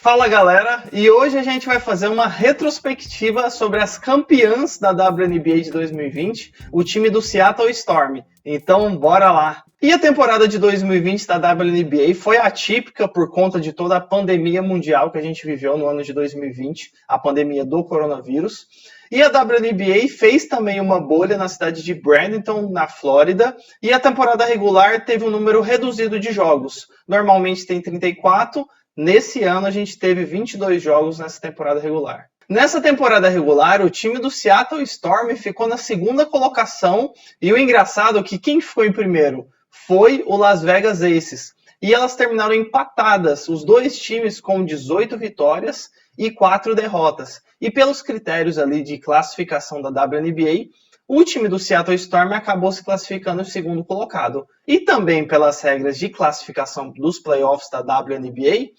Fala galera, e hoje a gente vai fazer uma retrospectiva sobre as campeãs da WNBA de 2020, o time do Seattle Storm. Então, bora lá! E a temporada de 2020 da WNBA foi atípica por conta de toda a pandemia mundial que a gente viveu no ano de 2020, a pandemia do coronavírus. E a WNBA fez também uma bolha na cidade de Bradenton, na Flórida, e a temporada regular teve um número reduzido de jogos. Normalmente tem 34. Nesse ano, a gente teve 22 jogos nessa temporada regular. Nessa temporada regular, o time do Seattle Storm ficou na segunda colocação e o engraçado é que quem ficou em primeiro foi o Las Vegas Aces. E elas terminaram empatadas, os dois times com 18 vitórias e 4 derrotas. E pelos critérios ali de classificação da WNBA, o time do Seattle Storm acabou se classificando em segundo colocado. E também pelas regras de classificação dos playoffs da WNBA,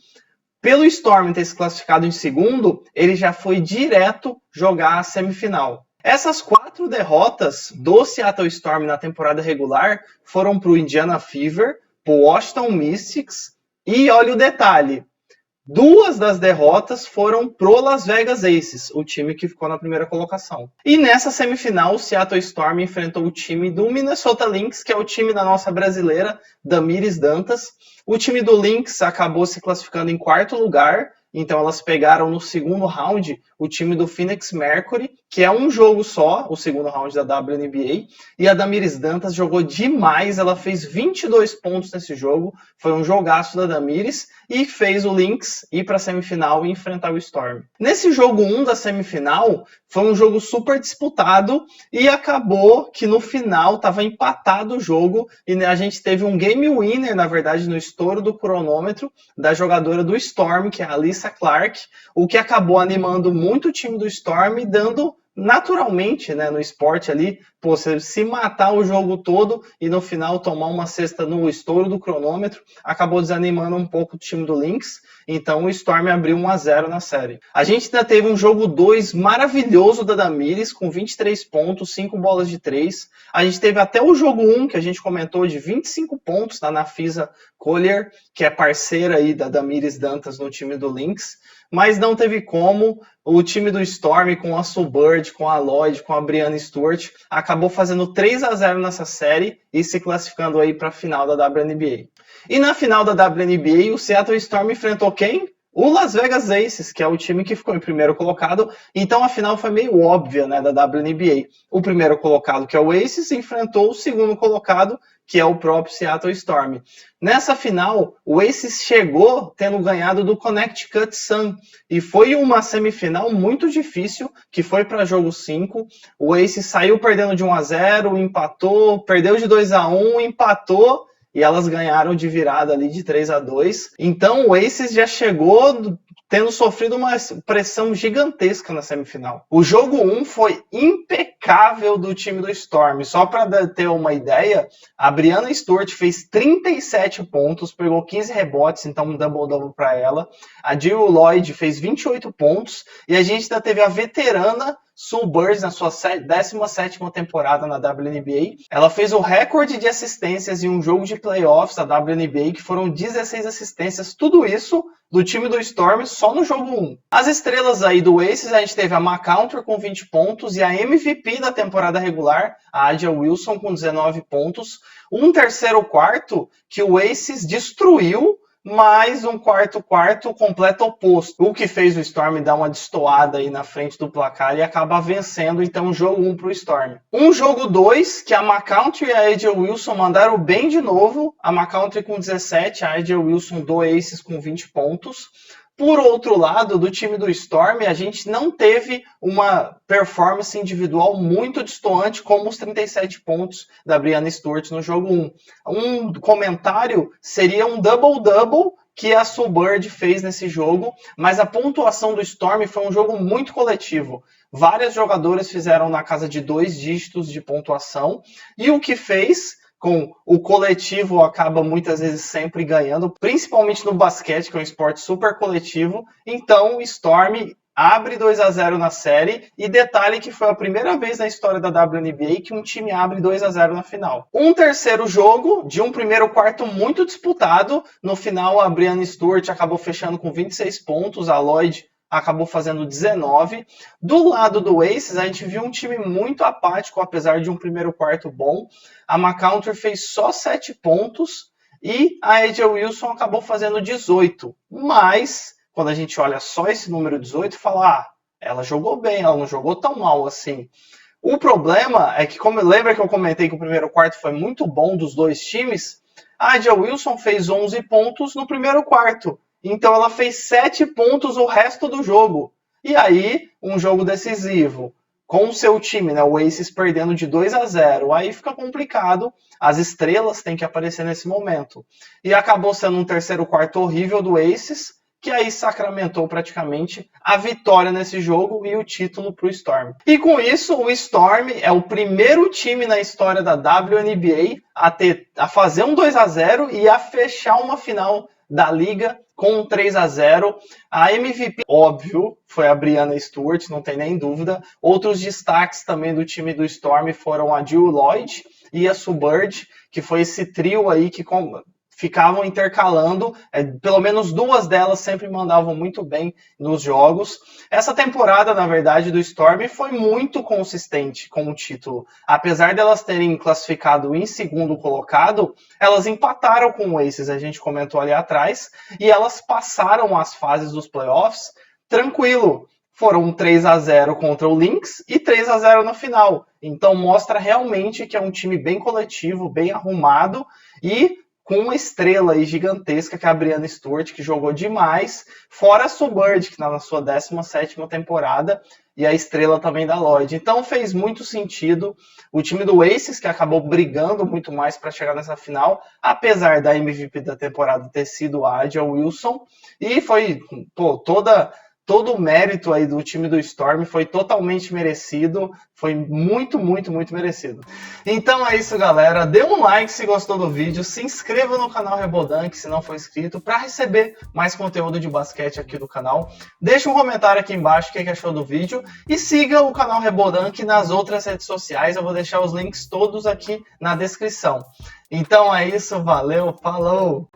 pelo Storm ter se classificado em segundo, ele já foi direto jogar a semifinal. Essas 4 derrotas do Seattle Storm na temporada regular foram para o Indiana Fever, para o Washington Mystics e olha o detalhe, 2 das derrotas foram pro Las Vegas Aces, o time que ficou na primeira colocação. E nessa semifinal, o Seattle Storm enfrentou o time do Minnesota Lynx, que é o time da nossa brasileira, Damiris Dantas. O time do Lynx acabou se classificando em 4º lugar, então elas pegaram no segundo round o time do Phoenix Mercury, que é um jogo só, o segundo round da WNBA, e a Damiris Dantas jogou demais, ela fez 22 pontos nesse jogo, foi um jogaço da Damiris, e fez o Lynx ir para a semifinal e enfrentar o Storm. Nesse jogo 1 da semifinal, foi um jogo super disputado e acabou que no final estava empatado o jogo e a gente teve um game winner, na verdade, no estouro do cronômetro da jogadora do Storm, que é a Alyssa Clark, o que acabou animando muito o time do Storm e dando naturalmente, né, no esporte ali, você se matar o jogo todo e no final tomar uma cesta no estouro do cronômetro, acabou desanimando um pouco o time do Lynx, então o Storm abriu 1-0 na série. A gente ainda teve um jogo 2 maravilhoso da Damiris, com 23 pontos, 5 bolas de 3. A gente teve até o jogo 1, que a gente comentou, de 25 pontos, da Nafisa Collier, que é parceira aí da Damiris Dantas no time do Lynx, mas não teve como. O time do Storm, com a Sue Bird, com a Lloyd, com a Brianna Stewart, acabou fazendo 3-0 nessa série e se classificando aí para a final da WNBA. E na final da WNBA, o Seattle Storm enfrentou quem? O Las Vegas Aces, que é o time que ficou em primeiro colocado. Então a final foi meio óbvia, né, da WNBA. O primeiro colocado, que é o Aces, enfrentou o segundo colocado, que é o próprio Seattle Storm. Nessa final, o Aces chegou tendo ganhado do Connecticut Sun, e foi uma semifinal muito difícil, que foi para jogo 5. O Aces saiu perdendo de 1-0, empatou, perdeu de 2-1, empatou, e elas ganharam de virada ali de 3-2. Então o Aces já chegou tendo sofrido uma pressão gigantesca na semifinal. O jogo 1 foi impecável do time do Storm. Só para ter uma ideia, a Brianna Stewart fez 37 pontos, pegou 15 rebotes, então um double-double para ela. A Jill Lloyd fez 28 pontos e a gente ainda teve a veterana Sue Bird na sua 17ª temporada na WNBA. Ela fez o recorde de assistências em um jogo de playoffs da WNBA, que foram 16 assistências, tudo isso do time do Storm só no jogo 1. As estrelas aí do Aces, a gente teve a McCounter com 20 pontos e a MVP da temporada regular, a A'ja Wilson, com 19 pontos. Um terceiro quarto que o Aces destruiu, mais um quarto completo oposto, o que fez o Storm dar uma destoada aí na frente do placar e acabar vencendo, então, o jogo 1 para o Storm. Um jogo 2, que a McCounter e a A'ja Wilson mandaram bem de novo, a McCounter com 17, a A'ja Wilson do Aces com 20 pontos. Por outro lado, do time do Storm, a gente não teve uma performance individual muito destoante como os 37 pontos da Brianna Stewart no jogo 1. Um comentário seria um double-double que a Sue Bird fez nesse jogo, mas a pontuação do Storm foi um jogo muito coletivo. Vários jogadores fizeram na casa de 2 dígitos de pontuação, e o que fez com o coletivo acaba muitas vezes sempre ganhando, principalmente no basquete, que é um esporte super coletivo. Então o Storm abre 2-0 na série, e detalhe que foi a primeira vez na história da WNBA que um time abre 2-0 na final. Um terceiro jogo, de um primeiro quarto muito disputado, no final a Breanna Stewart acabou fechando com 26 pontos, a Lloyd acabou fazendo 19. Do lado do Aces, a gente viu um time muito apático, apesar de um primeiro quarto bom. A McCounter fez só 7 pontos e a A'ja Wilson acabou fazendo 18. Mas, quando a gente olha só esse número 18, fala, ela jogou bem, ela não jogou tão mal assim. O problema é que, como lembra que eu comentei que o primeiro quarto foi muito bom dos dois times, a A'ja Wilson fez 11 pontos no primeiro quarto. Então ela fez 7 pontos o resto do jogo. E aí, um jogo decisivo, com o seu time, né, o Aces perdendo de 2-0, aí fica complicado, as estrelas têm que aparecer nesse momento. E acabou sendo um terceiro quarto horrível do Aces, que aí sacramentou praticamente a vitória nesse jogo e o título para o Storm. E com isso, o Storm é o primeiro time na história da WNBA a fazer um 2-0 e a fechar uma final da liga com um 3-0. A MVP, óbvio, foi a Breanna Stewart, não tem nem dúvida. Outros destaques também do time do Storm foram a Jill Lloyd e a Sue Bird, que foi esse trio aí que ficavam intercalando, pelo menos duas delas sempre mandavam muito bem nos jogos. Essa temporada, na verdade, do Storm foi muito consistente com o título. Apesar delas terem classificado em segundo colocado, elas empataram com o Aces, a gente comentou ali atrás, e elas passaram as fases dos playoffs tranquilo. Foram 3-0 contra o Lynx e 3-0 na final. Então mostra realmente que é um time bem coletivo, bem arrumado e com uma estrela aí gigantesca, que é a Breanna Stewart, que jogou demais, fora a Sue Bird, que está na sua 17ª temporada, e a estrela também da Lloyd. Então fez muito sentido o time do Aces, que acabou brigando muito mais para chegar nessa final, apesar da MVP da temporada ter sido a A'ja Wilson, e foi todo o mérito aí do time do Storm foi totalmente merecido, foi muito, muito, muito merecido. Então é isso, galera. Dê um like se gostou do vídeo, se inscreva no canal Rebodank se não for inscrito, para receber mais conteúdo de basquete aqui do canal. Deixe um comentário aqui embaixo o que achou do vídeo e siga o canal Rebodank nas outras redes sociais. Eu vou deixar os links todos aqui na descrição. Então é isso, valeu, falou!